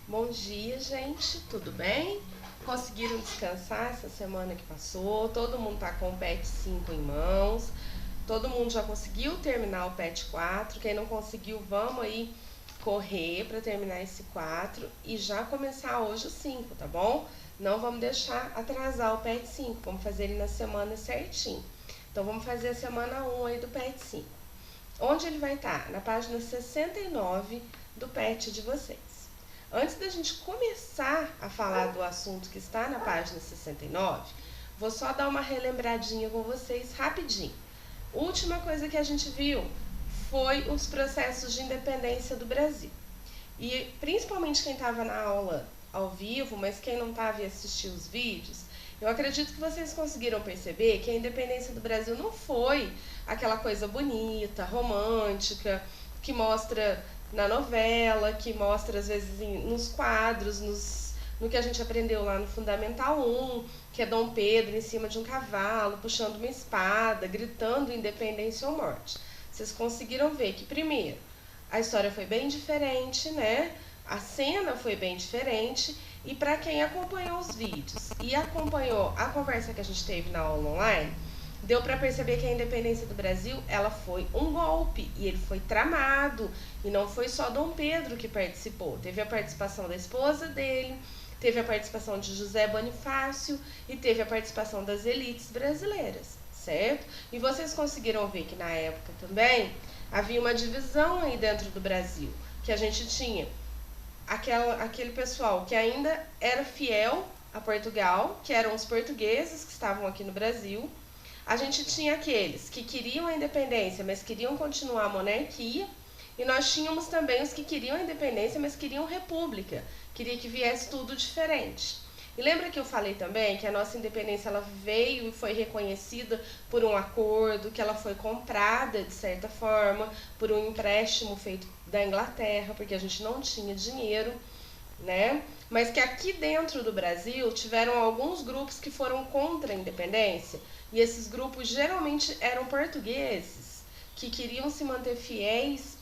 Bom dia, gente, tudo bem? Conseguiram descansar essa semana que passou? Todo mundo tá com o PET 5 em mãos, todo mundo já conseguiu terminar o PET 4. Quem não conseguiu, vamos aí correr para terminar esse 4 e já começar hoje o 5, tá bom? Não vamos deixar atrasar o PET 5, vamos fazer ele na semana certinho. Então vamos fazer a semana 1 aí do PET 5. Onde ele vai estar? Na página 69 do PET de vocês. Antes da gente começar a falar do assunto que está na página 69, vou só dar uma relembradinha com vocês rapidinho. Última coisa que a gente viu foi os processos de independência do Brasil. E principalmente quem estava na aula ao vivo, mas quem não estava e assistiu os vídeos, eu acredito que vocês conseguiram perceber que a independência do Brasil não foi aquela coisa bonita, romântica, que mostra na novela, que mostra às vezes nos quadros, no que a gente aprendeu lá no Fundamental 1, que é Dom Pedro em cima de um cavalo, puxando uma espada, gritando independência ou morte. Vocês conseguiram ver que, primeiro, a história foi bem diferente, né? A cena foi bem diferente. E para quem acompanhou os vídeos e acompanhou a conversa que a gente teve na aula online, deu para perceber que a independência do Brasil, ela foi um golpe, e ele foi tramado, e não foi só Dom Pedro que participou. Teve a participação da esposa dele, teve a participação de José Bonifácio e teve a participação das elites brasileiras, certo? E vocês conseguiram ver que na época também havia uma divisão aí dentro do Brasil, que a gente tinha aquele pessoal que ainda era fiel a Portugal, que eram os portugueses que estavam aqui no Brasil. A gente tinha aqueles que queriam a independência, mas queriam continuar a monarquia. E nós tínhamos também os que queriam a independência, mas queriam república. Queria que viesse tudo diferente. E lembra que eu falei também que a nossa independência ela veio e foi reconhecida por um acordo, que ela foi comprada, de certa forma, por um empréstimo feito da Inglaterra, porque a gente não tinha dinheiro, né? Mas que aqui dentro do Brasil tiveram alguns grupos que foram contra a independência, e esses grupos geralmente eram portugueses, que queriam se manter fiéis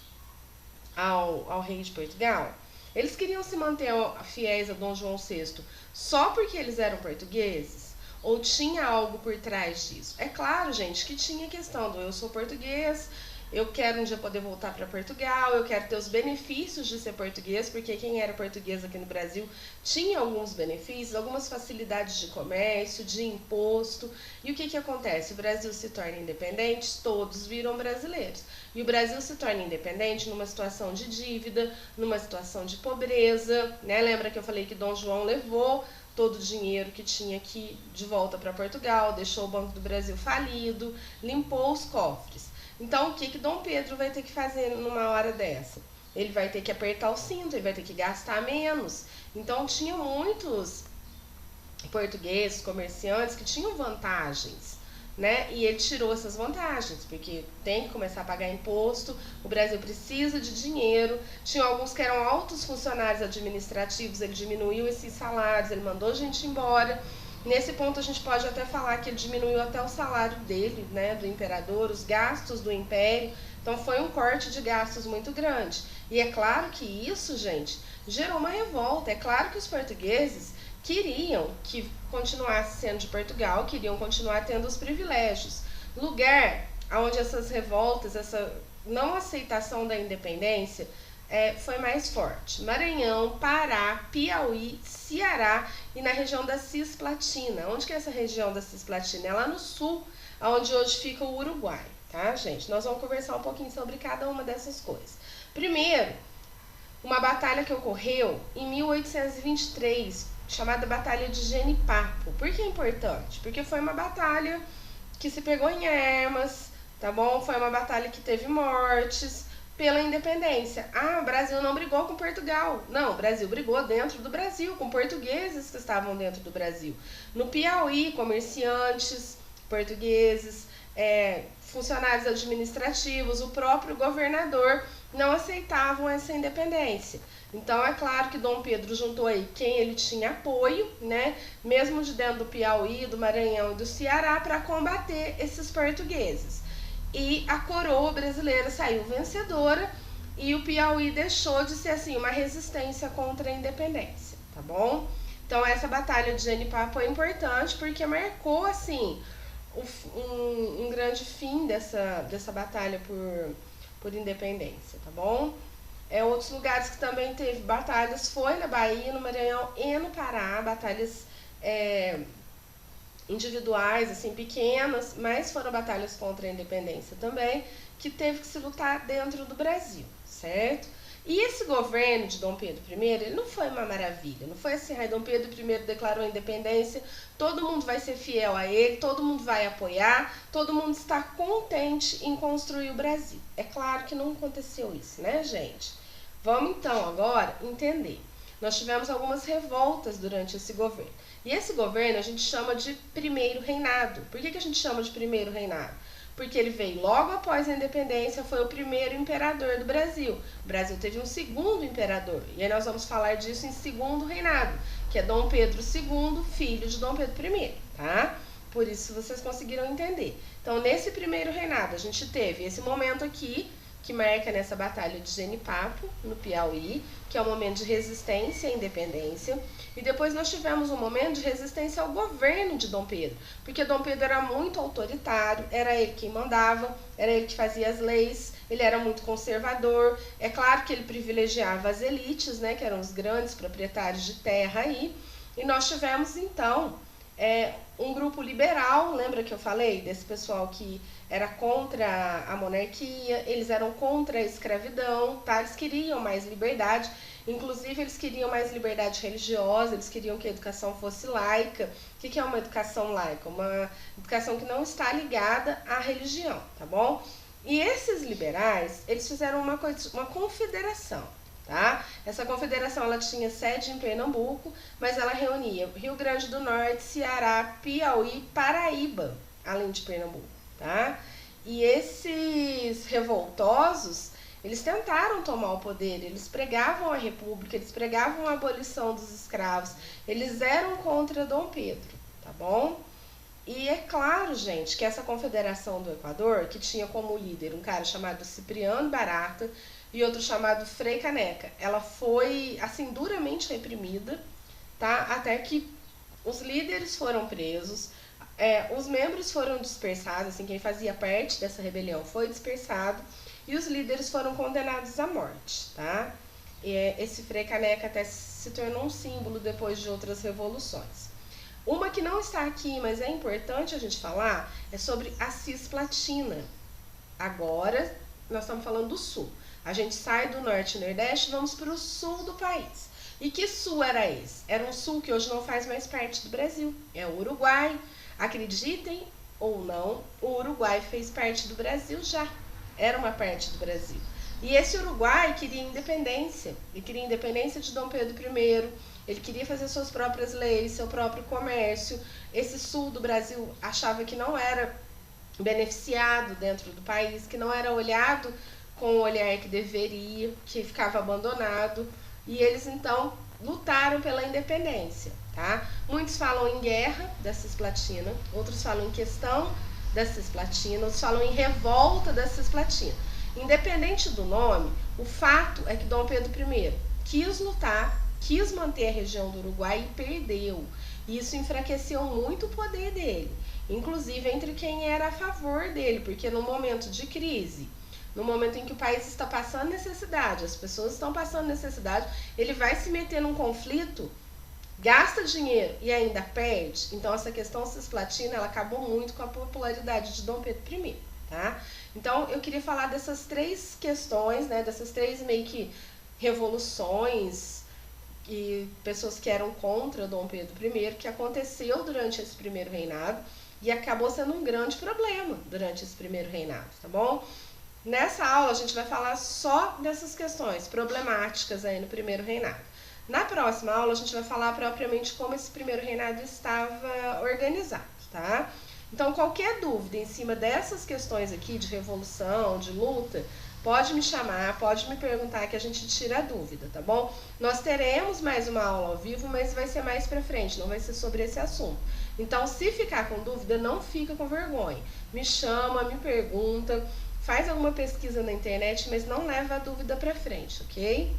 ao rei de Portugal. Eles queriam se manter fiéis a Dom João VI só porque eles eram portugueses? Ou tinha algo por trás disso? É claro, gente, que tinha a questão do eu sou português, eu quero um dia poder voltar para Portugal, eu quero ter os benefícios de ser português, porque quem era português aqui no Brasil tinha alguns benefícios, algumas facilidades de comércio, de imposto. E o que acontece? O Brasil se torna independente, todos viram brasileiros. E o Brasil se torna independente numa situação de dívida, numa situação de pobreza, né? Lembra que eu falei que Dom João levou todo o dinheiro que tinha aqui de volta para Portugal, deixou o Banco do Brasil falido, limpou os cofres. Então, o que Dom Pedro vai ter que fazer numa hora dessa? Ele vai ter que apertar o cinto, ele vai ter que gastar menos. Então, tinha muitos portugueses, comerciantes, que tinham vantagens, né? E ele tirou essas vantagens, porque tem que começar a pagar imposto, o Brasil precisa de dinheiro. Tinha alguns que eram altos funcionários administrativos, ele diminuiu esses salários, ele mandou gente embora. Nesse ponto a gente pode até falar que ele diminuiu até o salário dele, né, do imperador, os gastos do império. Então foi um corte de gastos muito grande. E é claro que isso, gente, gerou uma revolta. É claro que os portugueses queriam que continuasse sendo de Portugal, queriam continuar tendo os privilégios. Lugar onde essas revoltas, essa não aceitação da independência foi mais forte. Maranhão, Pará, Piauí, Ceará e na região da Cisplatina. Onde que é essa região da Cisplatina? É lá no sul, onde hoje fica o Uruguai, tá, gente? Nós vamos conversar um pouquinho sobre cada uma dessas coisas. Primeiro, uma batalha que ocorreu em 1823, chamada Batalha de Genipapo. Por que é importante? Porque foi uma batalha que se pegou em armas, tá bom? Foi uma batalha que teve mortes pela independência. Ah, o Brasil não brigou com Portugal. Não, o Brasil brigou dentro do Brasil, com portugueses que estavam dentro do Brasil. No Piauí, comerciantes portugueses, funcionários administrativos, o próprio governador não aceitavam essa independência. Então, é claro que Dom Pedro juntou aí quem ele tinha apoio, né, mesmo de dentro do Piauí, do Maranhão e do Ceará, para combater esses portugueses. E a coroa brasileira saiu vencedora e o Piauí deixou de ser assim uma resistência contra a independência, tá bom? Então essa batalha de Genipapo foi importante porque marcou assim um grande fim dessa batalha por independência, tá bom? Outros lugares que também teve batalhas foi na Bahia, no Maranhão e no Pará, batalhas individuais, assim, pequenas, mas foram batalhas contra a independência também, que teve que se lutar dentro do Brasil, certo? E esse governo de Dom Pedro I, ele não foi uma maravilha, não foi assim, Dom Pedro I declarou a independência, todo mundo vai ser fiel a ele, todo mundo vai apoiar, todo mundo está contente em construir o Brasil. É claro que não aconteceu isso, né, gente? Vamos então agora entender. Nós tivemos algumas revoltas durante esse governo. E esse governo a gente chama de primeiro reinado. Por que a gente chama de primeiro reinado? Porque ele veio logo após a independência, foi o primeiro imperador do Brasil. O Brasil teve um segundo imperador, e aí nós vamos falar disso em segundo reinado, que é Dom Pedro II, filho de Dom Pedro I, tá? Por isso vocês conseguiram entender. Então, nesse primeiro reinado, a gente teve esse momento aqui, que marca nessa batalha de Genipapo, no Piauí, que é um momento de resistência à independência. E depois nós tivemos um momento de resistência ao governo de Dom Pedro, porque Dom Pedro era muito autoritário, era ele quem mandava, era ele que fazia as leis, ele era muito conservador. É claro que ele privilegiava as elites, né, que eram os grandes proprietários de terra aí. E nós tivemos, então, um grupo liberal, lembra que eu falei desse pessoal que era contra a monarquia, eles eram contra a escravidão, tá? Eles queriam mais liberdade, inclusive eles queriam mais liberdade religiosa, eles queriam que a educação fosse laica. O que é uma educação laica? Uma educação que não está ligada à religião, tá bom? E esses liberais, eles fizeram uma confederação, tá? Essa confederação, ela tinha sede em Pernambuco, mas ela reunia Rio Grande do Norte, Ceará, Piauí, Paraíba, além de Pernambuco, tá? E esses revoltosos, eles tentaram tomar o poder, eles pregavam a república, eles pregavam a abolição dos escravos, eles eram contra Dom Pedro, tá bom? E é claro, gente, que essa confederação do Equador, que tinha como líder um cara chamado Cipriano Barata e outro chamado Frei Caneca, ela foi, assim, duramente reprimida, tá? Até que os líderes foram presos, os membros foram dispersados, assim, quem fazia parte dessa rebelião foi dispersado, e os líderes foram condenados à morte, tá? Esse Frei Caneca até se tornou um símbolo depois de outras revoluções. Uma que não está aqui, mas é importante a gente falar, é sobre a Cisplatina. Agora, nós estamos falando do sul. A gente sai do norte e nordeste e vamos para o sul do país. E que sul era esse? Era um sul que hoje não faz mais parte do Brasil. É o Uruguai. Acreditem ou não, o Uruguai fez parte do Brasil já. Era uma parte do Brasil. E esse Uruguai queria independência. Ele queria independência de Dom Pedro I. Ele queria fazer suas próprias leis, seu próprio comércio. Esse sul do Brasil achava que não era beneficiado dentro do país, que não era olhado com o olhar que deveria, que ficava abandonado. E eles, então, lutaram pela independência, tá? Muitos falam em guerra da Cisplatina, outros falam em questão da Cisplatina, outros falam em revolta da Cisplatina. Independente do nome, o fato é que Dom Pedro I quis lutar, quis manter a região do Uruguai e perdeu. Isso enfraqueceu muito o poder dele, inclusive entre quem era a favor dele, porque no momento de crise, no momento em que o país está passando necessidade, as pessoas estão passando necessidade, ele vai se meter num conflito, gasta dinheiro e ainda perde. Então essa questão cisplatina, ela acabou muito com a popularidade de Dom Pedro I, tá? Então eu queria falar dessas três questões, né, dessas três meio que revoluções e pessoas que eram contra Dom Pedro I, que aconteceu durante esse primeiro reinado e acabou sendo um grande problema durante esse primeiro reinado, tá bom? Nessa aula a gente vai falar só dessas questões problemáticas aí no primeiro reinado. Na próxima aula a gente vai falar propriamente como esse primeiro reinado estava organizado, tá? Então qualquer dúvida em cima dessas questões aqui de revolução, de luta, pode me chamar, pode me perguntar que a gente tira a dúvida, tá bom? Nós teremos mais uma aula ao vivo, mas vai ser mais pra frente, não vai ser sobre esse assunto. Então, se ficar com dúvida, não fica com vergonha. Me chama, me pergunta. faz alguma pesquisa na internet, mas não leva a dúvida para frente, ok?